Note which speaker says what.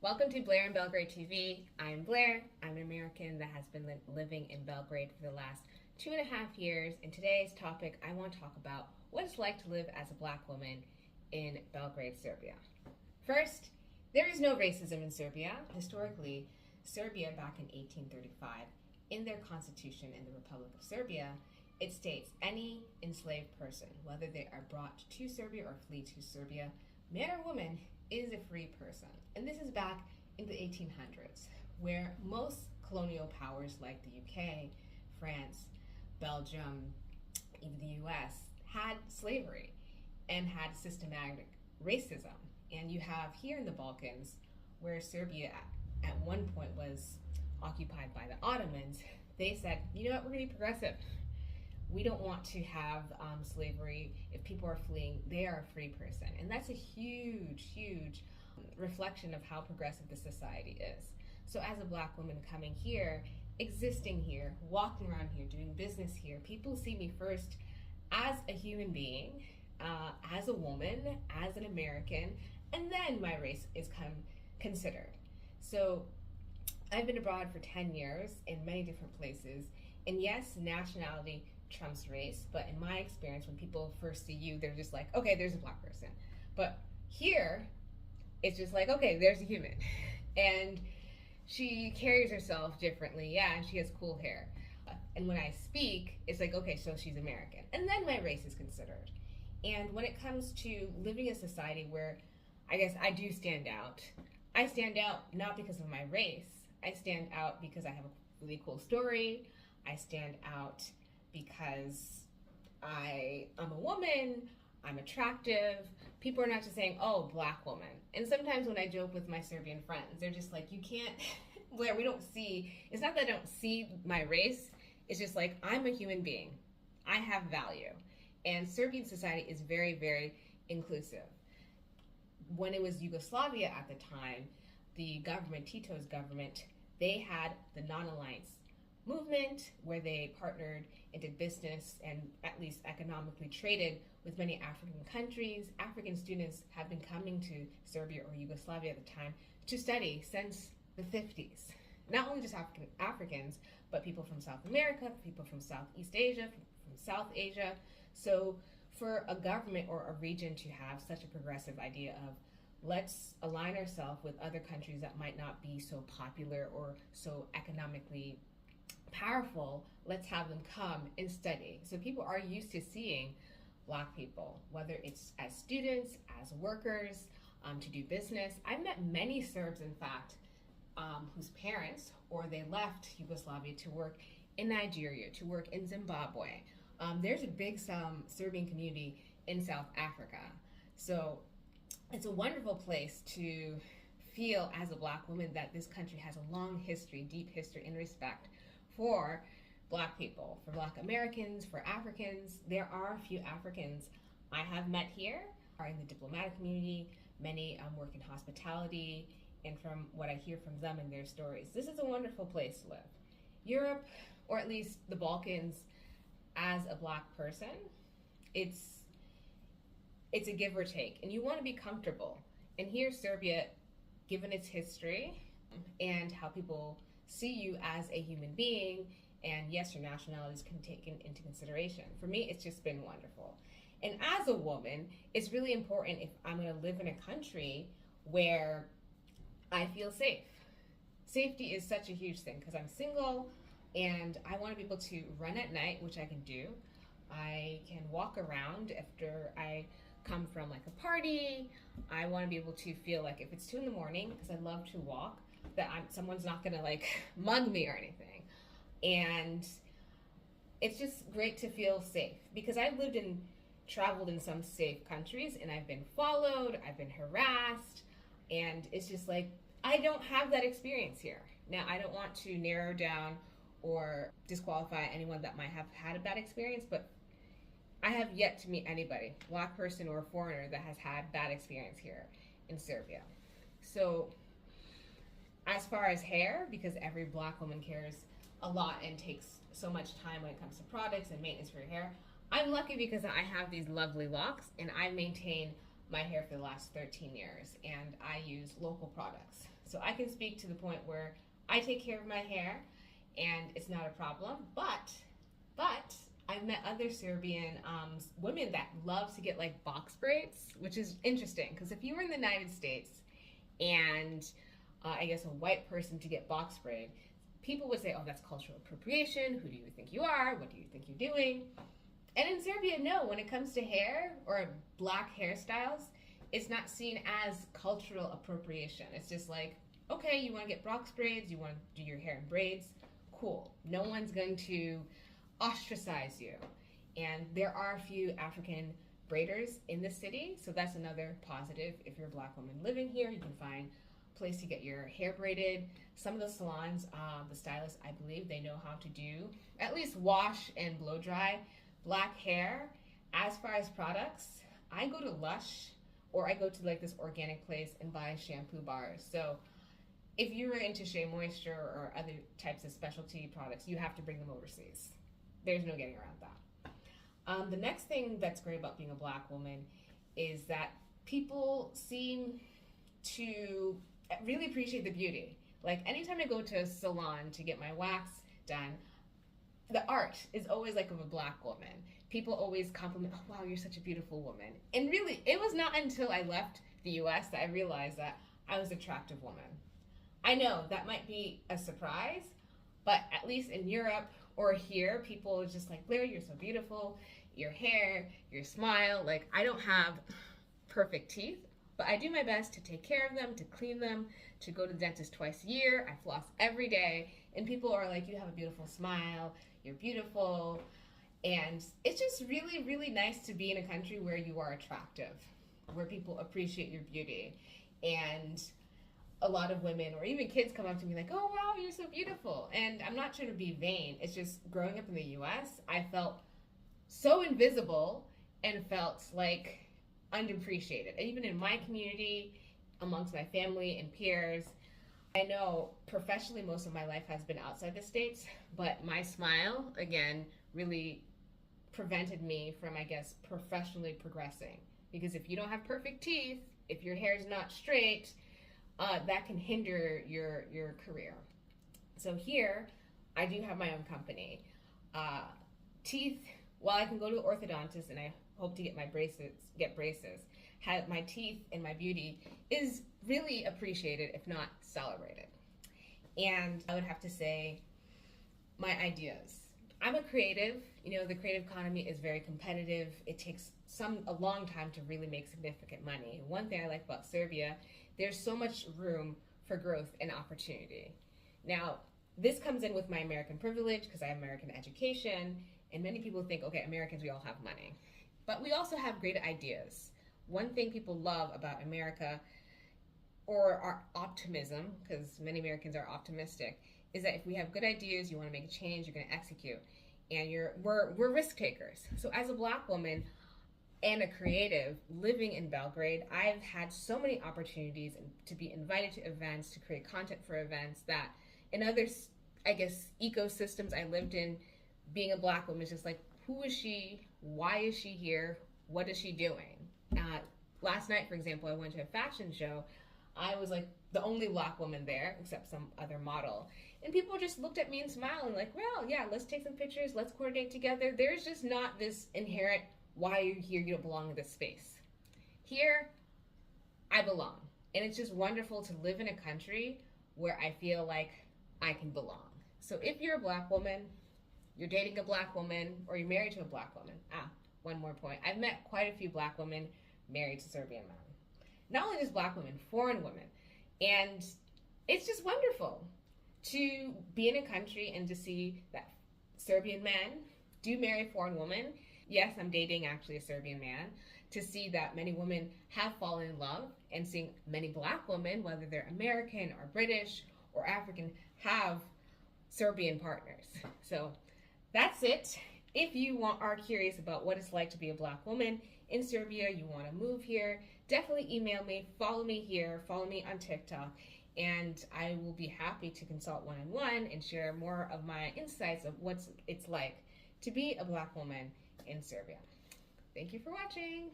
Speaker 1: Welcome to Blair and Belgrade TV. I'm Blair. I'm an American that has been living in Belgrade for the last 2.5 years. In today's topic, I want to talk about what it's like to live as a Black woman in Belgrade, Serbia. First, there is no racism in Serbia. Historically, Serbia back in 1835, in their constitution in the Republic of Serbia, it states any enslaved person, whether they are brought to Serbia or flee to Serbia, man or woman, is a free person. And this is back in the 1800s, where most colonial powers like the UK, France, Belgium, even the US, had slavery and had systematic racism. And you have here in the Balkans, where Serbia at one point was occupied by the Ottomans, they said, you know what, we're gonna be progressive. We don't want to have slavery. If people are fleeing, they are a free person. And that's a huge reflection of how progressive the society is. So as a Black woman coming here, existing here, walking around here, doing business here, people see me first as a human being, as a woman, as an American, and then my race is considered. So I've been abroad for 10 years in many different places. And yes, nationality trumps race, but in my experience, when people first see you, they're just like, okay, there's a Black person. But here, it's just like, okay, there's a human. And she carries herself differently, yeah, and she has cool hair. And when I speak, it's like, okay, so she's American. And then my race is considered. And when it comes to living in a society where I guess I do stand out, I stand out not because of my race, I stand out because I have a really cool story, I stand out because I'm a woman, I'm attractive. People are not just saying, oh, Black woman. And sometimes when I joke with my Serbian friends, they're just like, you can't, Blair, we don't see, it's not that I don't see my race, it's just like, I'm a human being. I have value. And Serbian society is very inclusive. When it was Yugoslavia at the time, the government, Tito's government, they had the non-alliance movement where they partnered and did business and at least economically traded with many African countries. African students have been coming to Serbia or Yugoslavia at the time to study since the 50s. Not only just Africans, but people from South America, people from Southeast Asia, from South Asia. So for a government or a region to have such a progressive idea of let's align ourselves with other countries that might not be so popular or so economically powerful, let's have them come and study. So people are used to seeing Black people, whether it's as students, as workers, to do business. I've met many Serbs, in fact, whose parents, or they left Yugoslavia to work in Nigeria, to work in Zimbabwe. There's a big Serbian community in South Africa. So it's a wonderful place to feel as a Black woman that this country has a long history, deep history and respect for Black people, for Black Americans, for Africans. There are a few Africans I have met here, are in the diplomatic community. Many work in hospitality, and from what I hear from them and their stories, this is a wonderful place to live. Europe, or at least the Balkans, as a Black person, it's a give or take, and you want to be comfortable. And here, Serbia, given its history and how people see you as a human being, and yes, your nationality is taken into consideration. For me, it's just been wonderful. And as a woman, it's really important if I'm going to live in a country where I feel safe. Safety is such a huge thing because I'm single and I want to be able to run at night, which I can do. I can walk around after I come from like a party. I want to be able to feel like if it's 2 a.m, because I love to walk, that someone's not gonna like mug me or anything. And it's just great to feel safe because I've lived and traveled in some safe countries and I've been followed, I've been harassed, and it's just like, I don't have that experience here. Now, I don't want to narrow down or disqualify anyone that might have had a bad experience, but I have yet to meet anybody, Black person or foreigner, that has had bad experience here in Serbia. So as far as hair, because every Black woman cares a lot and takes so much time when it comes to products and maintenance for your hair, I'm lucky because I have these lovely locks and I maintain my hair for the last 13 years, and I use local products. So I can speak to the point where I take care of my hair, and it's not a problem. But I've met other Serbian women that love to get like box braids, which is interesting because if you were in the United States and I guess a white person to get box braid, people would say, oh, that's cultural appropriation. Who do you think you are? What do you think you're doing? And in Serbia, no, when it comes to hair or black hairstyles, it's not seen as cultural appropriation. It's just like, okay, you want to get box braids, you want to do your hair in braids, cool. No one's going to ostracize you. And there are a few African braiders in the city, so that's another positive. If you're a black woman living here, you can find a place to get your hair braided. Some of the salons, the stylists, I believe they know how to do, at least wash and blow dry black hair. As far as products, I go to Lush or I go to like this organic place and buy shampoo bars. So if you're into Shea Moisture or other types of specialty products, you have to bring them overseas. There's no getting around that. The next thing that's great about being a black woman is that people seem to really appreciate the beauty. Like anytime I go to a salon to get my wax done, the art is always like of a black woman. People always compliment, oh wow, you're such a beautiful woman. And really, it was not until I left the US that I realized that I was an attractive woman. I know that might be a surprise, but at least in Europe or here, people are just like, Blair, you're so beautiful. Your hair, your smile. Like, I don't have perfect teeth, but I do my best to take care of them, to clean them, to go to the dentist twice a year. I floss every day. And people are like, you have a beautiful smile. You're beautiful. And it's just really, really nice to be in a country where you are attractive, where people appreciate your beauty. And a lot of women or even kids come up to me like, oh, wow, you're so beautiful. And I'm not trying to be vain. It's just growing up in the US, I felt so invisible and felt like unappreciated. And even in my community, amongst my family and peers, I know professionally most of my life has been outside the States, but my smile, again, really prevented me from, I guess, professionally progressing. Because if you don't have perfect teeth, if your hair is not straight, that can hinder your career. So here, I do have my own company. Teeth, while I can go to an orthodontist and I hope to get braces, my teeth and my beauty is really appreciated, if not celebrated. And I would have to say, my ideas. I'm a creative. You know, the creative economy is very competitive. It takes a long time to really make significant money. One thing I like about Serbia, there's so much room for growth and opportunity. Now, this comes in with my American privilege because I have American education, and many people think, okay, Americans, we all have money. But we also have great ideas. One thing people love about America, or our optimism, because many Americans are optimistic, is that if we have good ideas, you want to make a change, you're going to execute, and we're risk takers. So as a black woman and a creative living in Belgrade, I've had so many opportunities to be invited to events, to create content for events that in other, I guess, ecosystems I lived in, being a black woman is just like, who is she? Why is she here? What is she doing? Last night, for example, I went to a fashion show. I was like the only black woman there, except some other model. And people just looked at me and smiled and like, well, yeah, let's take some pictures. Let's coordinate together. There's just not this inherent, why are you here? You don't belong in this space. Here, I belong. And it's just wonderful to live in a country where I feel like I can belong. So if you're a black woman, you're dating a black woman, or you're married to a black woman. One more point. I've met quite a few black women married to Serbian men. Not only just black women, foreign women. And it's just wonderful to be in a country and to see that Serbian men do marry foreign women. Yes, I'm dating actually a Serbian man. To see that many women have fallen in love, and seeing many black women, whether they're American or British or African, have Serbian partners. So that's it. If you are curious about what it's like to be a black woman in Serbia, you want to move here, definitely email me, follow me here, follow me on TikTok, and I will be happy to consult one-on-one and share more of my insights of what it's like to be a black woman in Serbia. Thank you for watching.